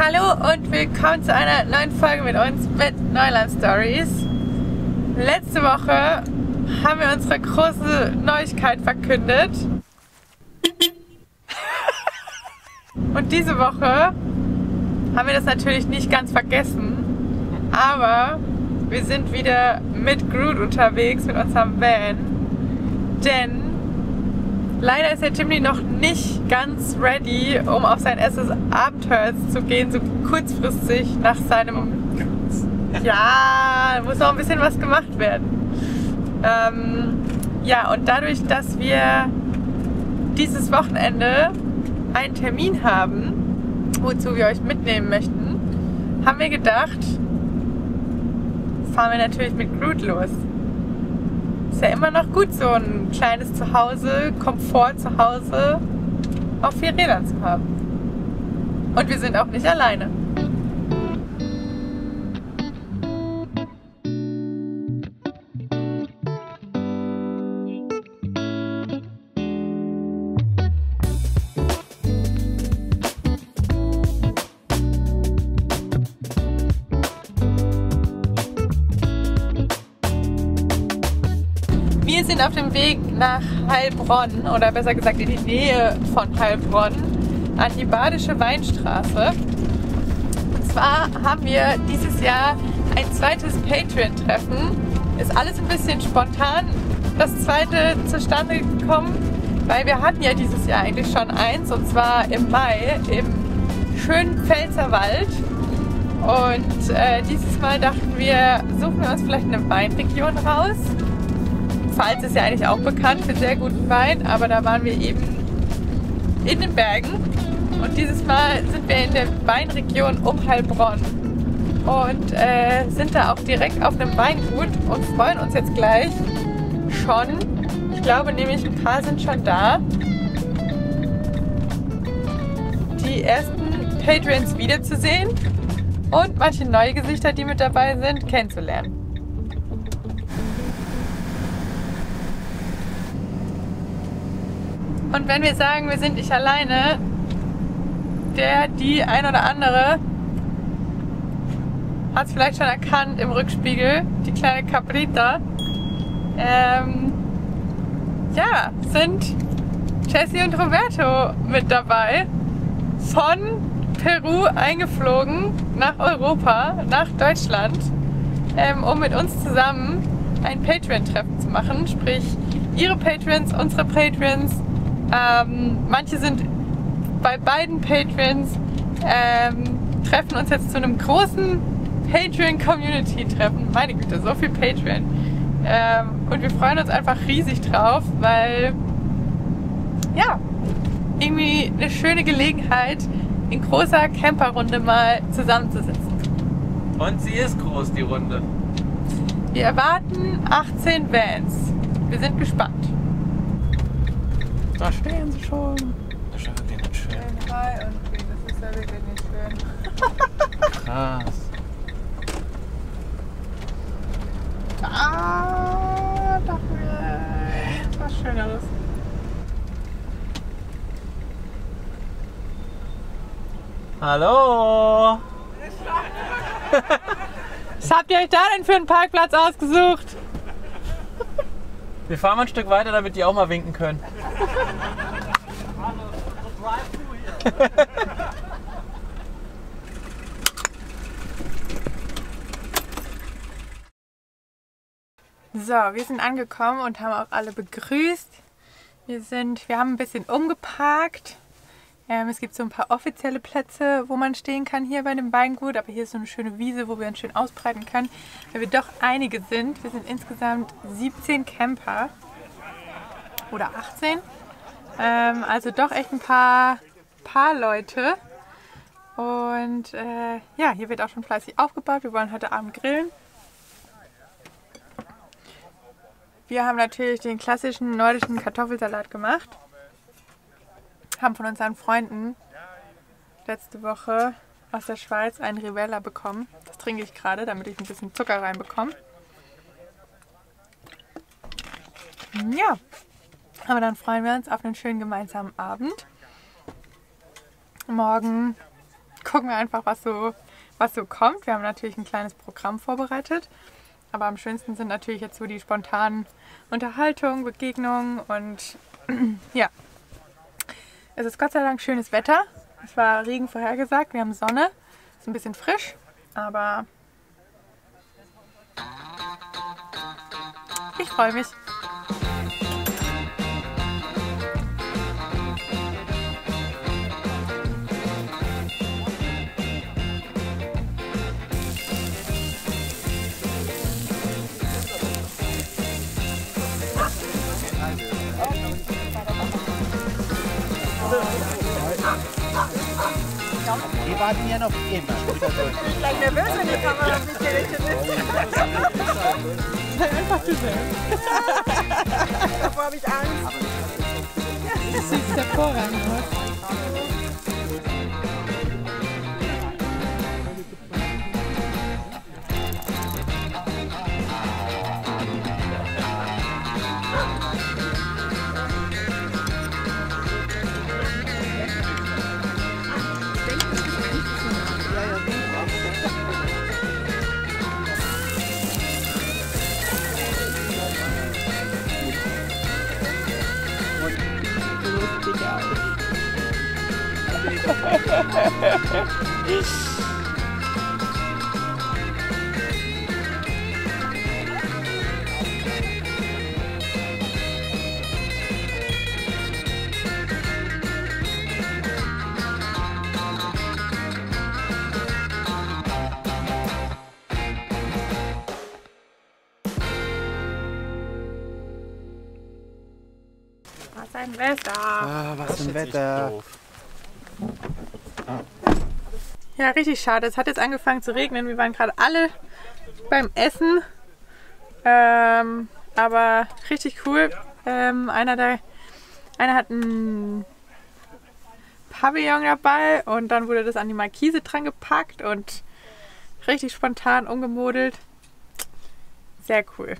Hallo und willkommen zu einer neuen Folge mit uns mit Neuland Stories. Letzte Woche haben wir unsere große Neuigkeit verkündet. Und diese Woche haben wir das natürlich nicht ganz vergessen, aber wir sind wieder mit Groot unterwegs, mit unserem Van, denn leider ist der Jimny noch nicht ganz ready, um auf sein erstes Abenteuer zu gehen, so kurzfristig nach seinem... Ja, muss noch ein bisschen was gemacht werden. Ja, und dadurch, dass wir dieses Wochenende einen Termin haben, wozu wir euch mitnehmen möchten, haben wir gedacht, fahren wir natürlich mit Groot los. Ist ja immer noch gut, so ein kleines Zuhause, Komfort zu Hause auf 4 Rädern zu haben. Und wir sind auch nicht alleine. Wir sind auf dem Weg nach Heilbronn, oder besser gesagt in die Nähe von Heilbronn, an die Badische Weinstraße. Und zwar haben wir dieses Jahr ein zweites Patreon-Treffen. Ist alles ein bisschen spontan, das zweite zustande gekommen, weil wir hatten ja dieses Jahr eigentlich schon eins, und zwar im Mai im schönen Pfälzerwald. Und dieses Mal dachten wir, suchen wir uns vielleicht eine Weinregion raus. Pfalz ist ja eigentlich auch bekannt für sehr guten Wein, aber da waren wir eben in den Bergen. Und dieses Mal sind wir in der Weinregion um Heilbronn und sind da auch direkt auf einem Weingut und freuen uns jetzt gleich schon. Ich glaube nämlich, ein paar sind schon da, die ersten Patreons wiederzusehen und manche neue Gesichter, die mit dabei sind, kennenzulernen. Und wenn wir sagen, wir sind nicht alleine, die ein oder andere hat es vielleicht schon erkannt im Rückspiegel, die kleine Cabrita, ja, sind Jessie und Roberto mit dabei, von Peru eingeflogen nach Europa, nach Deutschland, um mit uns zusammen ein Patreon-Treffen zu machen, sprich ihre Patrons, unsere Patrons. Manche sind bei beiden Patrons, treffen uns jetzt zu einem großen Patreon-Community-Treffen. Meine Güte, so viel Patreon. Und wir freuen uns einfach riesig drauf, weil, ja, irgendwie eine schöne Gelegenheit, in großer Camperrunde mal zusammenzusitzen. Und sie ist groß, die Runde. Wir erwarten 18 Vans. Wir sind gespannt. Da stehen sie schon. Das ist ja wirklich nicht schön. Hi und das ist ja wirklich nicht schön. Krass. Dachten wir was Schöneres. Hallo! Was habt ihr euch da denn für einen Parkplatz ausgesucht? Wir fahren mal ein Stück weiter, damit die auch mal winken können. So, wir sind angekommen und haben auch alle begrüßt. Wir haben ein bisschen umgeparkt. Es gibt so ein paar offizielle Plätze, wo man stehen kann hier bei dem Weingut, aber hier ist so eine schöne Wiese, wo wir uns schön ausbreiten können, weil wir doch einige sind. Wir sind insgesamt 17 Camper oder 18, also doch echt ein paar Leute. Und ja, hier wird auch schon fleißig aufgebaut. Wir wollen heute Abend grillen. Wir haben natürlich den klassischen nordischen Kartoffelsalat gemacht. Haben von unseren Freunden letzte Woche aus der Schweiz einen Rivella bekommen. Das trinke ich gerade, damit ich ein bisschen Zucker reinbekomme. Ja, aber dann freuen wir uns auf einen schönen gemeinsamen Abend. Morgen gucken wir einfach, was so kommt. Wir haben natürlich ein kleines Programm vorbereitet, aber am schönsten sind natürlich jetzt so die spontanen Unterhaltungen, Begegnungen und ja. Es ist Gott sei Dank schönes Wetter. Es war Regen vorhergesagt, wir haben Sonne. Ist ein bisschen frisch, aber ich freue mich. Die warten ja noch immer. Ich bin nervös, wenn die Kamera auf mich gerichtet ist. Sei einfach du selbst. Davor habe ich Angst. Das sieht hervorragend aus. Was ein Wetter! Ah, was ein Wetter! Ja, richtig schade. Es hat jetzt angefangen zu regnen. Wir waren gerade alle beim Essen. Aber richtig cool. Einer hat einen Pavillon dabei und dann wurde das an die Markise dran gepackt und richtig spontan umgemodelt. Sehr cool.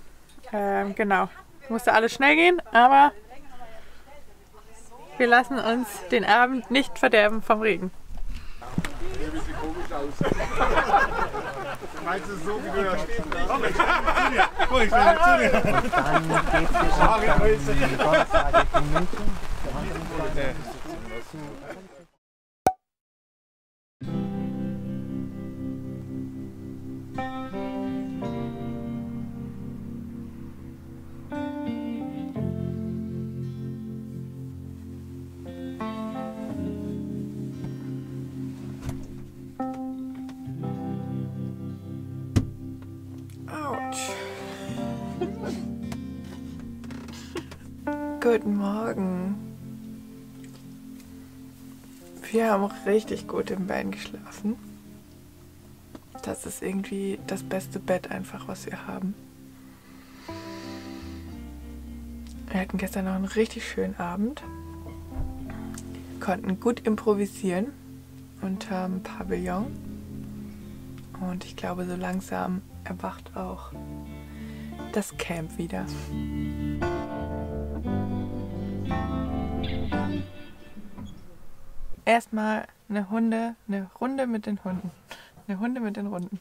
Genau. Musste alles schnell gehen, aber wir lassen uns den Abend nicht verderben vom Regen. Wie sieht komisch aus. Meinst du so, wie du da stehst? Komm, ich bin zu dir. Komm, ich bin zu dir. Und dann geht es schon die großartige Minute. Guten Morgen. Wir haben richtig gut im Bett geschlafen. Das ist irgendwie das beste Bett einfach, was wir haben. Wir hatten gestern noch einen richtig schönen Abend. Konnten gut improvisieren unterm Pavillon. Und ich glaube, so langsam erwacht auch das Camp wieder. Erstmal eine Runde mit den Hunden. Eine Hunde mit den Runden.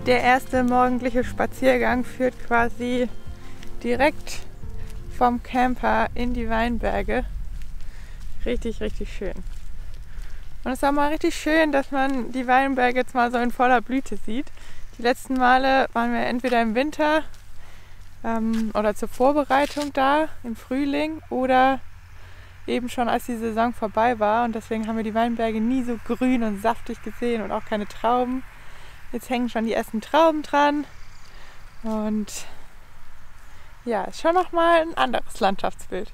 Der erste morgendliche Spaziergang führt quasi direkt vom Camper in die Weinberge. Richtig, richtig schön. Und es ist auch mal richtig schön, dass man die Weinberge jetzt mal so in voller Blüte sieht. Die letzten Male waren wir entweder im Winter oder zur Vorbereitung da, im Frühling, oder eben schon als die Saison vorbei war. Und deswegen haben wir die Weinberge nie so grün und saftig gesehen und auch keine Trauben. Jetzt hängen schon die ersten Trauben dran und Ja, ist schon nochmal ein anderes Landschaftsbild.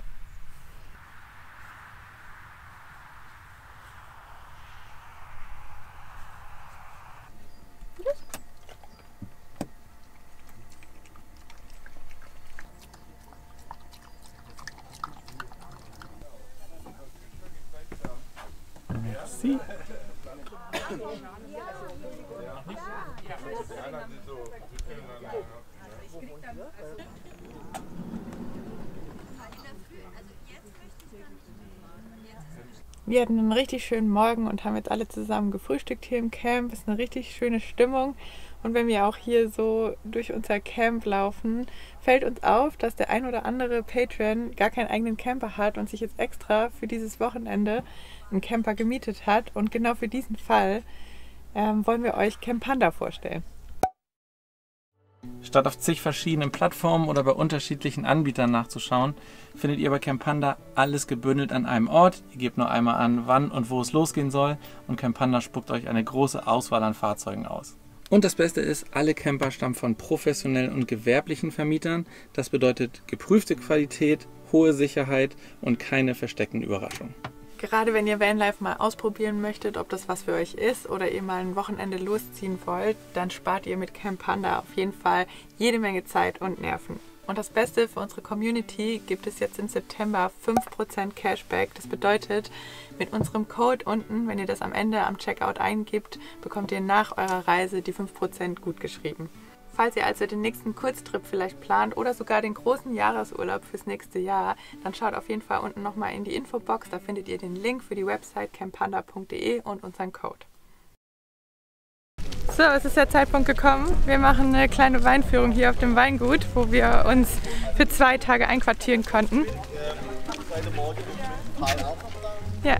Merci. Wir hatten einen richtig schönen Morgen und haben jetzt alle zusammen gefrühstückt hier im Camp. Es ist eine richtig schöne Stimmung. Und wenn wir auch hier so durch unser Camp laufen, fällt uns auf, dass der ein oder andere Patron gar keinen eigenen Camper hat und sich jetzt extra für dieses Wochenende einen Camper gemietet hat. Und genau für diesen Fall wollen wir euch Camp Panda vorstellen. Statt auf zig verschiedenen Plattformen oder bei unterschiedlichen Anbietern nachzuschauen, findet ihr bei Camp Panda alles gebündelt an einem Ort. Ihr gebt nur einmal an, wann und wo es losgehen soll und Camp Panda spuckt euch eine große Auswahl an Fahrzeugen aus. Und das Beste ist, alle Camper stammen von professionellen und gewerblichen Vermietern. Das bedeutet geprüfte Qualität, hohe Sicherheit und keine versteckten Überraschungen. Gerade wenn ihr Vanlife mal ausprobieren möchtet, ob das was für euch ist oder ihr mal ein Wochenende losziehen wollt, dann spart ihr mit Camp Panda auf jeden Fall jede Menge Zeit und Nerven. Und das Beste für unsere Community gibt es jetzt im September 5% Cashback. Das bedeutet, mit unserem Code unten, wenn ihr das am Ende am Checkout eingibt, bekommt ihr nach eurer Reise die 5% gutgeschrieben. Falls ihr also den nächsten Kurztrip vielleicht plant oder sogar den großen Jahresurlaub fürs nächste Jahr, dann schaut auf jeden Fall unten nochmal in die Infobox. Da findet ihr den Link für die Website camppanda.de und unseren Code. So, es ist der Zeitpunkt gekommen. Wir machen eine kleine Weinführung hier auf dem Weingut, wo wir uns für 2 Tage einquartieren konnten. Ja.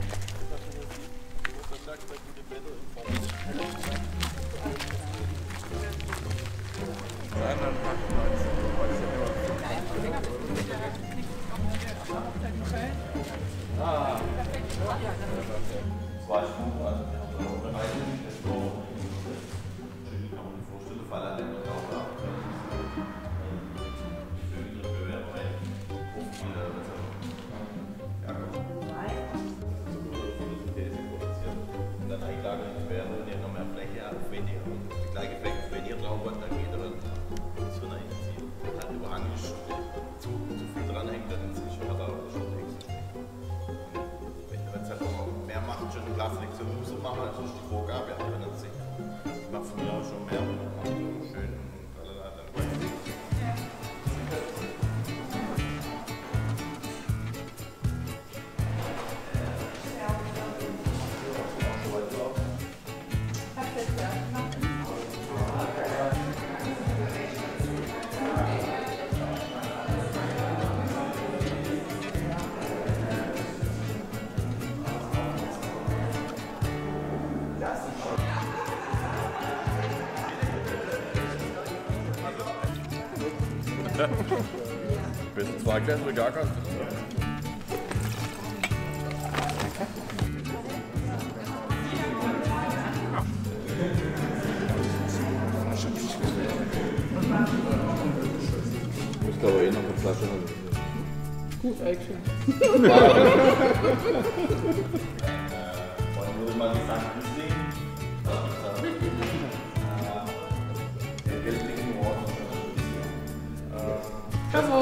Plastik zur Muße machen, also die Vorgabe, aber dann sich. Ich mache von mir auch schon mehr und mache so schön und Bis 2 Gläser gar kein. Ich glaube eh noch eine Flasche. Gut, eigentlich. Wollen wir mal die Sachen sehen? Der gelblichen Ort. Come on.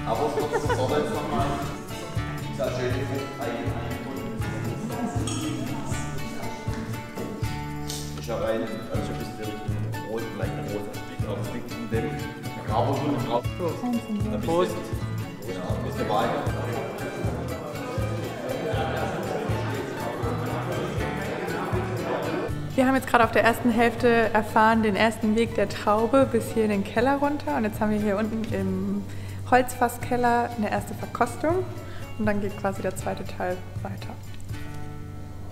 Aber es wird sofort jetzt nochmal dieser schöne Frucht Ich habe rein, also ich habe bis der rot, vielleicht ein rosa Stich, aber es liegt in dem Grauburg drauf. Prost! Genau, ein bisschen weiter. Wir haben jetzt gerade auf der ersten Hälfte erfahren, den ersten Weg der Traube bis hier in den Keller runter. Und jetzt haben wir hier unten im Holzfasskeller eine erste Verkostung. Und dann geht quasi der zweite Teil weiter.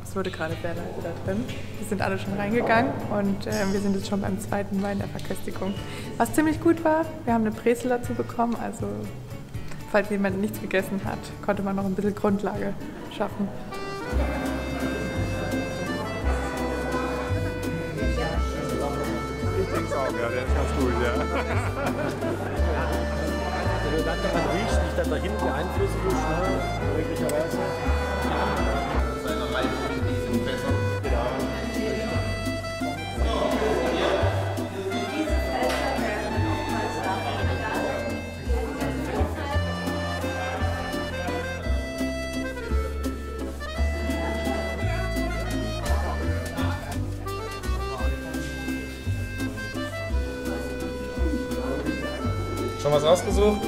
Es wurde gerade sehr leise da drin. Wir sind alle schon reingegangen und wir sind jetzt schon beim zweiten Wein der Verköstigung. Was ziemlich gut war, wir haben eine Brezel dazu bekommen. Also falls jemand nichts gegessen hat, konnte man noch ein bisschen Grundlage schaffen. Ich denke auch, ja, der ist ganz gut, ja. da dahin beeinflussen muss, ne? Möglicherweise. Seiner Reifen, die sind besser. Schon was ausgesucht?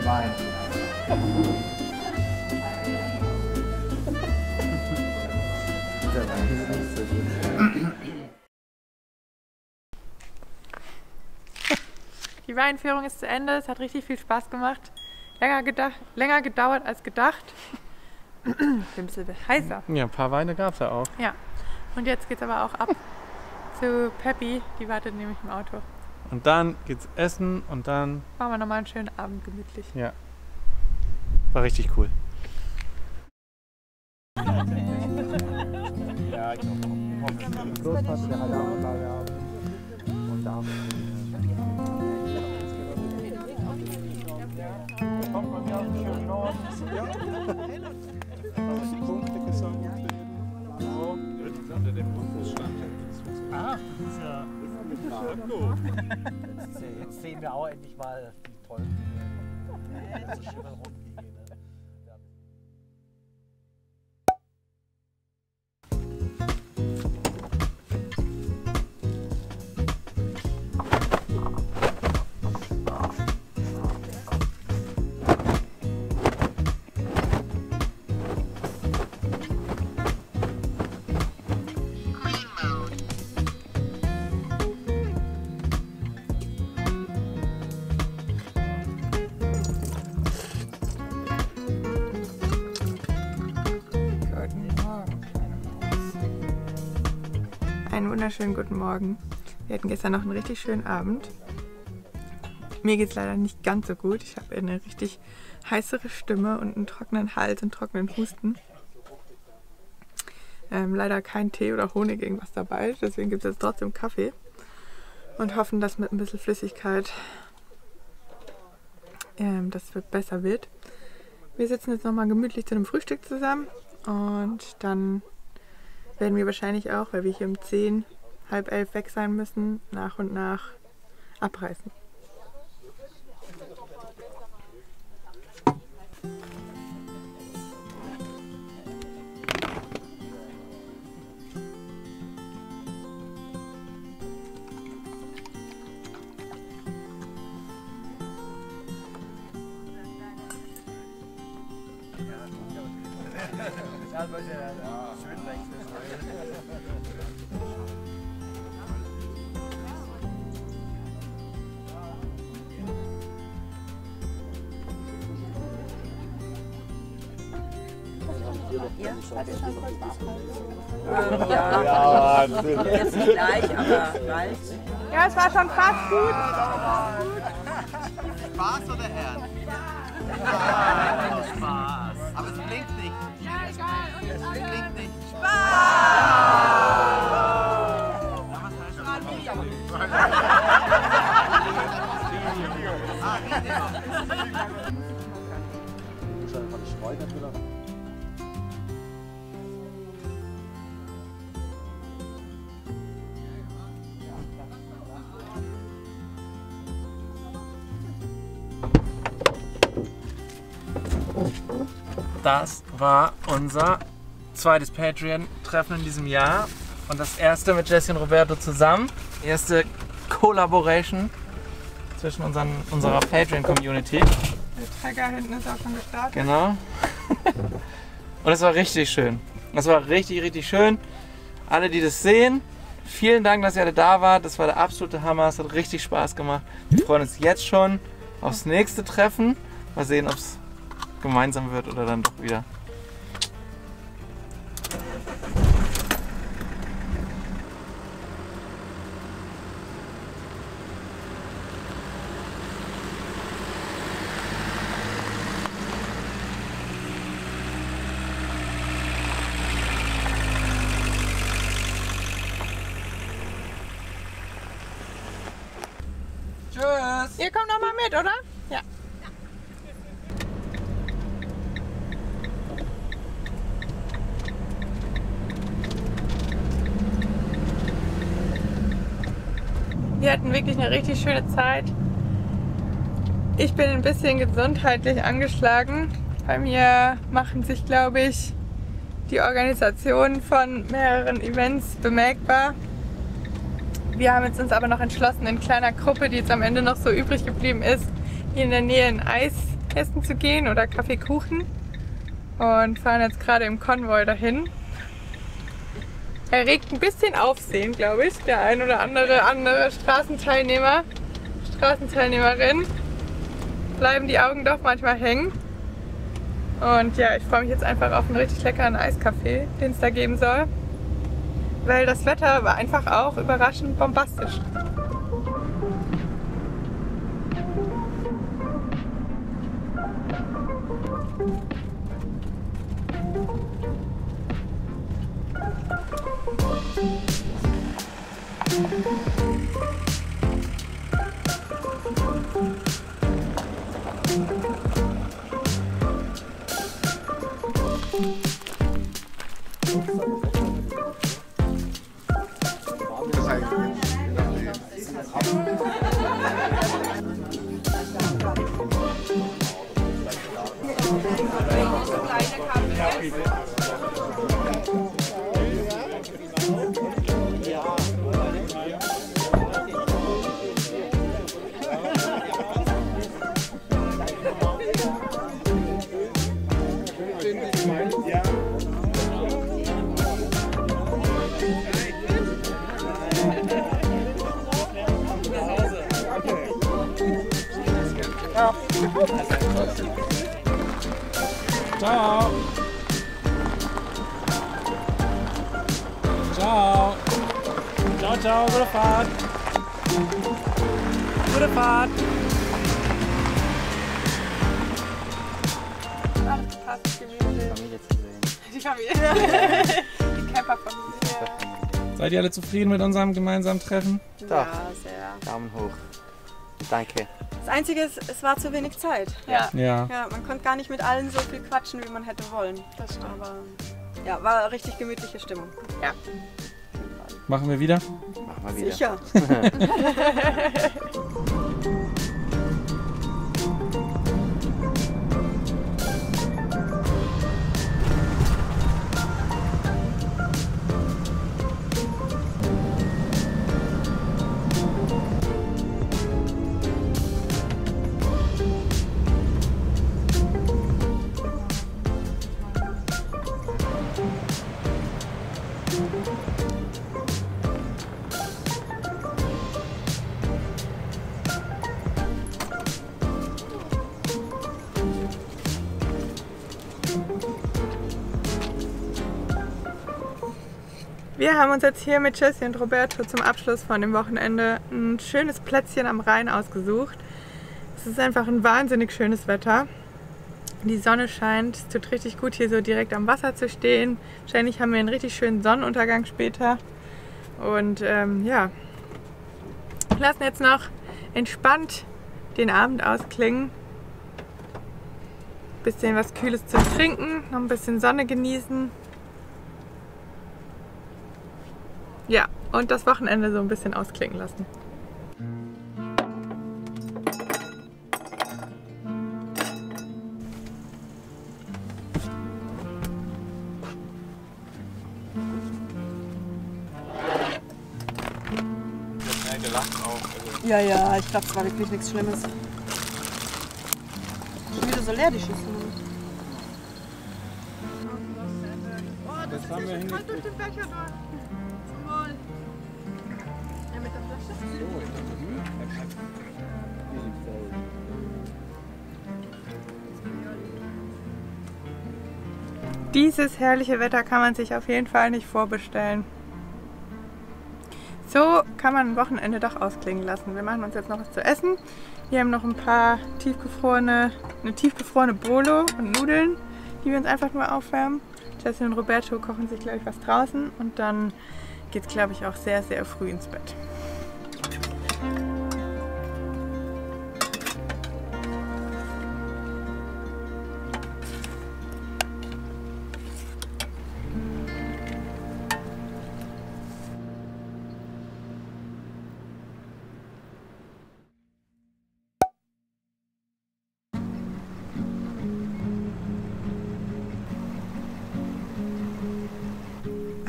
Wein. Der Wein ist nicht so gut. Die Weinführung ist zu Ende. Es hat richtig viel Spaß gemacht. Länger gedauert als gedacht. Ein bisschen heißer. Ja, ein paar Weine gab es ja auch. Ja. Und jetzt geht's aber auch ab zu Peppi. Die wartet nämlich im Auto. Und dann geht's essen und dann... Machen wir nochmal einen schönen Abend gemütlich. Ja. War richtig cool. Ja, ich hoffe. Großvater, der hat auch da gearbeitet. Und da kommt man ja aus dem schönen Norden. Ja. Was die Punkte gesagt? Ja, die sagte, der Bus stand Ah, das ist ja... Jetzt sehen wir auch endlich mal die tollen Schiffe rumgehen. Einen wunderschönen guten Morgen. Wir hatten gestern noch einen richtig schönen Abend. Mir geht es leider nicht ganz so gut. Ich habe eine richtig heißere Stimme und einen trockenen Hals und trockenen Husten. Leider kein Tee oder Honig irgendwas dabei, deswegen gibt es jetzt trotzdem Kaffee. Und hoffen, dass mit ein bisschen Flüssigkeit das besser wird. Wir sitzen jetzt nochmal gemütlich zu einem Frühstück zusammen und dann werden wir wahrscheinlich auch, weil wir hier um 10, halb 11 weg sein müssen, nach und nach abreisen. Ja, jetzt nicht gleich, aber bald. Ja, es war schon fast gut. Spaß oder Ernst? Ja, Spaß. Aber es blinkt nicht. Ja, egal. Es blinkt nicht. Das war unser zweites Patreon-Treffen in diesem Jahr und das erste mit Jessie und Roberto zusammen. Erste Collaboration zwischen unserer Patreon-Community. Der Trecker hinten ist auch schon gestartet. Genau. Und es war richtig schön. Das war richtig, richtig schön. Alle, die das sehen, vielen Dank, dass ihr alle da wart. Das war der absolute Hammer. Es hat richtig Spaß gemacht. Wir freuen uns jetzt schon aufs nächste Treffen. Mal sehen, ob es gemeinsam wird oder dann doch wieder. Ihr kommt noch mal mit, oder? Ja. Wir hatten wirklich eine richtig schöne Zeit. Ich bin ein bisschen gesundheitlich angeschlagen. Bei mir machen sich, glaube ich, die Organisation von mehreren Events bemerkbar. Wir haben jetzt uns aber noch entschlossen, in kleiner Gruppe, die jetzt am Ende noch so übrig geblieben ist, hier in der Nähe ein Eis essen zu gehen oder Kaffeekuchen. Und fahren jetzt gerade im Konvoi dahin. Erregt ein bisschen Aufsehen, glaube ich, der ein oder andere Straßenteilnehmer, Straßenteilnehmerin. Bleiben die Augen doch manchmal hängen. Und ja, ich freue mich jetzt einfach auf einen richtig leckeren Eiskaffee, den es da geben soll. Weil das Wetter war einfach auch überraschend bombastisch. Ciao. Ciao. Ciao, ciao. Gute Fahrt. Gute Fahrt. Alles passt gewesen. Familie zu sehen. Die Familie. Die Camperfamilie. Seid ihr alle zufrieden mit unserem gemeinsamen Treffen? Doch. Ja, sehr. Daumen hoch. Danke. Das Einzige ist, es war zu wenig Zeit. Ja. Ja. Ja, man konnte gar nicht mit allen so viel quatschen, wie man hätte wollen. Das stimmt. Aber ja, war richtig gemütliche Stimmung. Ja. Machen wir wieder? Machen wir wieder. Sicher. Wir haben uns jetzt hier mit Jessie und Roberto zum Abschluss von dem Wochenende ein schönes Plätzchen am Rhein ausgesucht. Es ist einfach ein wahnsinnig schönes Wetter. Die Sonne scheint, es tut richtig gut hier so direkt am Wasser zu stehen. Wahrscheinlich haben wir einen richtig schönen Sonnenuntergang später. Und ja, wir lassen jetzt noch entspannt den Abend ausklingen. Bisschen was Kühles zum Trinken, noch ein bisschen Sonne genießen. Ja, und das Wochenende so ein bisschen ausklingen lassen. Ja, ja, ich glaube, es war wirklich nichts Schlimmes. Schon wieder so leer, die Schüssel. Das haben wir hingekriegt. Durch den Becher durch. Zum Wohl. Ja, mit der Flasche? Dieses herrliche Wetter kann man sich auf jeden Fall nicht vorbestellen. So kann man ein Wochenende doch ausklingen lassen. Wir machen uns jetzt noch was zu essen. Wir haben noch ein paar tiefgefrorene Bolo und Nudeln, die wir uns einfach nur aufwärmen. Jessie und Roberto kochen sich, glaube ich, was draußen und dann geht es, glaube ich, auch sehr, sehr früh ins Bett.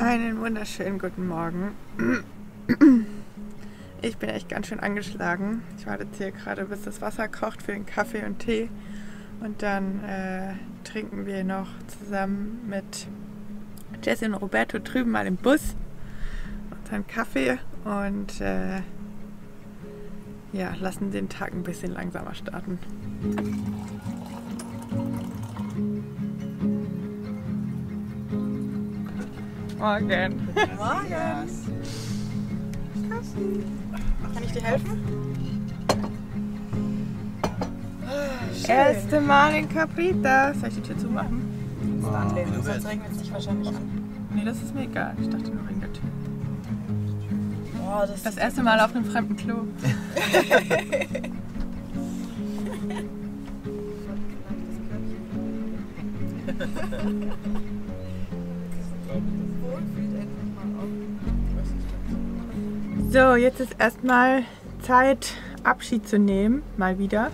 Einen wunderschönen guten Morgen. Ich bin echt ganz schön angeschlagen. Ich warte jetzt hier gerade, bis das Wasser kocht für den Kaffee und Tee. Und dann trinken wir noch zusammen mit Jessie und Roberto drüben mal im Bus unseren Kaffee und ja, lassen den Tag ein bisschen langsamer starten. Morgen. Morgen. Kann ich dir helfen? Erste Mal in Caprita. Soll ich die Tür zumachen? Sonst regnet es dich wahrscheinlich an. Nee, das ist mir egal. Ich dachte nur wegen der Tür. Boah, Das erste Mal auf einem fremden Klo. So, jetzt ist erstmal Zeit, Abschied zu nehmen. Mal wieder.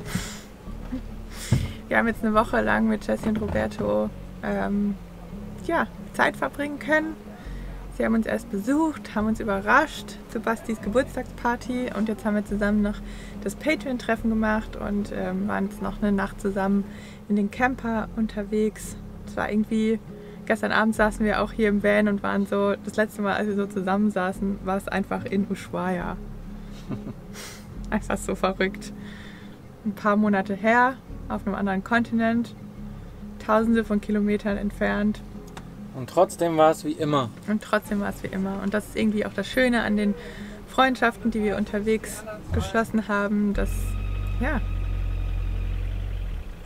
Wir haben jetzt eine Woche lang mit Jessie und Roberto ja, Zeit verbringen können. Sie haben uns erst besucht, haben uns überrascht zu Bastis Geburtstagsparty und jetzt haben wir zusammen noch das Patreon-Treffen gemacht und waren jetzt noch eine Nacht zusammen in den Camper unterwegs. Es war irgendwie, gestern Abend saßen wir auch hier im Van und waren so, das letzte Mal, als wir so zusammen saßen, war es einfach in Ushuaia. Einfach so verrückt. Ein paar Monate her, auf einem anderen Kontinent, tausende von Kilometern entfernt. Und trotzdem war es wie immer. Und trotzdem war es wie immer. Und das ist irgendwie auch das Schöne an den Freundschaften, die wir unterwegs geschlossen haben. Dass, ja,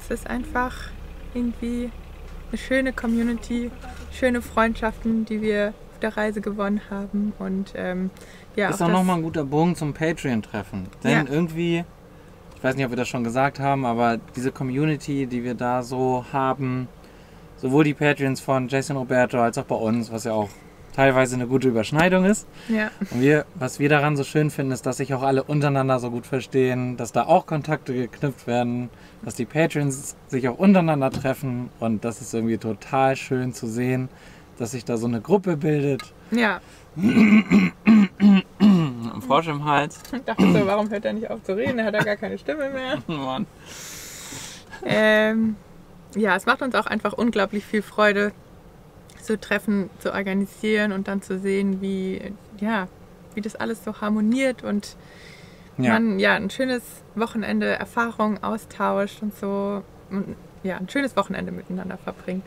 es ist einfach irgendwie eine schöne Community, schöne Freundschaften, die wir auf der Reise gewonnen haben. Und ja, ist auch nochmal ein guter Bogen zum Patreon-Treffen. Denn irgendwie, ich weiß nicht, ob wir das schon gesagt haben, aber diese Community, die wir da so haben, sowohl die Patreons von Jessie und Roberto als auch bei uns, was ja auch teilweise eine gute Überschneidung ist. Ja. Und was wir daran so schön finden, ist, dass sich auch alle untereinander so gut verstehen, dass da auch Kontakte geknüpft werden, dass die Patreons sich auch untereinander treffen und das ist irgendwie total schön zu sehen, dass sich da so eine Gruppe bildet. Ja. Ein Frosch im Hals. Ich dachte so, warum hört er nicht auf zu reden? Er hat ja gar keine Stimme mehr. Mann. Ja, es macht uns auch einfach unglaublich viel Freude, so Treffen zu organisieren und dann zu sehen, wie das alles so harmoniert und man ein schönes Wochenende Erfahrungen austauscht und so ein schönes Wochenende miteinander verbringt.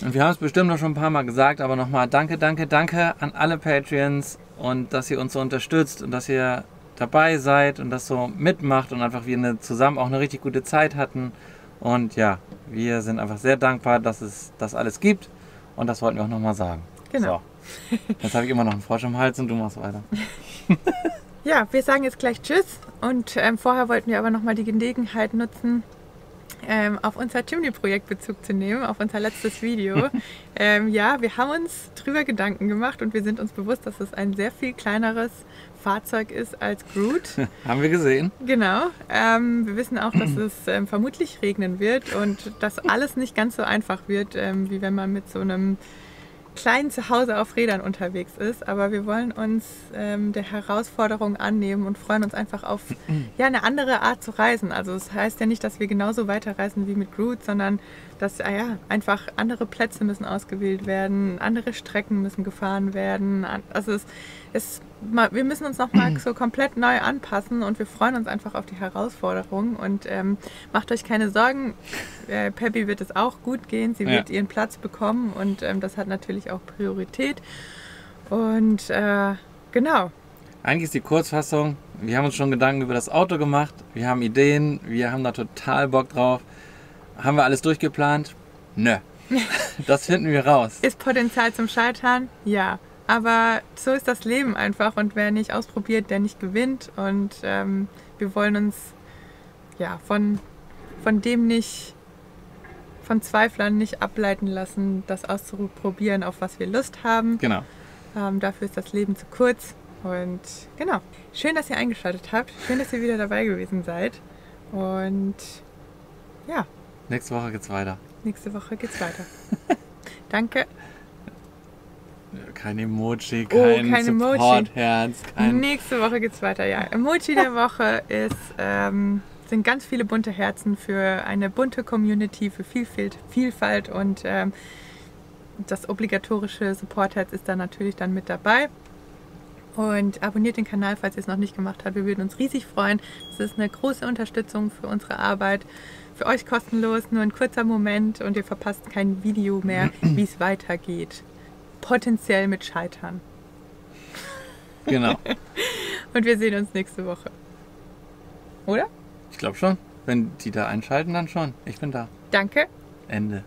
Und wir haben es bestimmt noch schon ein paar Mal gesagt, aber nochmal danke an alle Patreons und dass ihr uns so unterstützt und dass ihr dabei seid und das so mitmacht und einfach wir zusammen auch eine richtig gute Zeit hatten. Und ja, wir sind einfach sehr dankbar, dass es das alles gibt und das wollten wir auch nochmal sagen. Genau. So, jetzt habe ich immer noch einen Frosch im Hals und du machst weiter. Ja, wir sagen jetzt gleich Tschüss und vorher wollten wir aber nochmal die Gelegenheit nutzen, auf unser Chimney-Projekt Bezug zu nehmen, auf unser letztes Video. Ja, wir haben uns drüber Gedanken gemacht und wir sind uns bewusst, dass es ein sehr viel kleineres Fahrzeug ist als Groot. Haben wir gesehen. Genau. Wir wissen auch, dass es vermutlich regnen wird und dass alles nicht ganz so einfach wird, wie wenn man mit so einem kleinen Zuhause auf Rädern unterwegs ist. Aber wir wollen uns der Herausforderung annehmen und freuen uns einfach auf eine andere Art zu reisen. Also es heißt ja nicht, dass wir genauso weiterreisen wie mit Groot, sondern dass einfach andere Plätze müssen ausgewählt werden, andere Strecken müssen gefahren werden. Also wir müssen uns nochmal so komplett neu anpassen und wir freuen uns einfach auf die Herausforderung und macht euch keine Sorgen, Peppy wird es auch gut gehen, sie wird ihren Platz bekommen und das hat natürlich auch Priorität und genau. Eigentlich ist die Kurzfassung, wir haben uns schon Gedanken über das Auto gemacht, wir haben Ideen, wir haben da total Bock drauf. Haben wir alles durchgeplant? Nö. Das finden wir raus. Ist Potenzial zum Scheitern? Ja. Aber so ist das Leben einfach und wer nicht ausprobiert, der nicht gewinnt. Und wir wollen uns von dem nicht, von Zweiflern nicht ableiten lassen, das auszuprobieren, auf was wir Lust haben. Genau. Dafür ist das Leben zu kurz. Und genau. Schön, dass ihr eingeschaltet habt. Schön, dass ihr wieder dabei gewesen seid. Und ja. Nächste Woche geht's weiter. Nächste Woche geht's weiter. Danke. kein Emoji, kein kein Emoji. Support-Herz, kein... Nächste Woche geht's weiter, ja. Emoji der Woche sind ganz viele bunte Herzen für eine bunte Community, für Vielfalt und das obligatorische Support-Herz ist da natürlich dann mit dabei. Und abonniert den Kanal, falls ihr es noch nicht gemacht habt. Wir würden uns riesig freuen. Das ist eine große Unterstützung für unsere Arbeit. Für euch kostenlos, nur ein kurzer Moment und ihr verpasst kein Video mehr, wie es weitergeht. Potenziell mit Scheitern. Genau. Und wir sehen uns nächste Woche. Oder? Ich glaube schon. Wenn die da einschalten, dann schon. Ich bin da. Danke. Ende.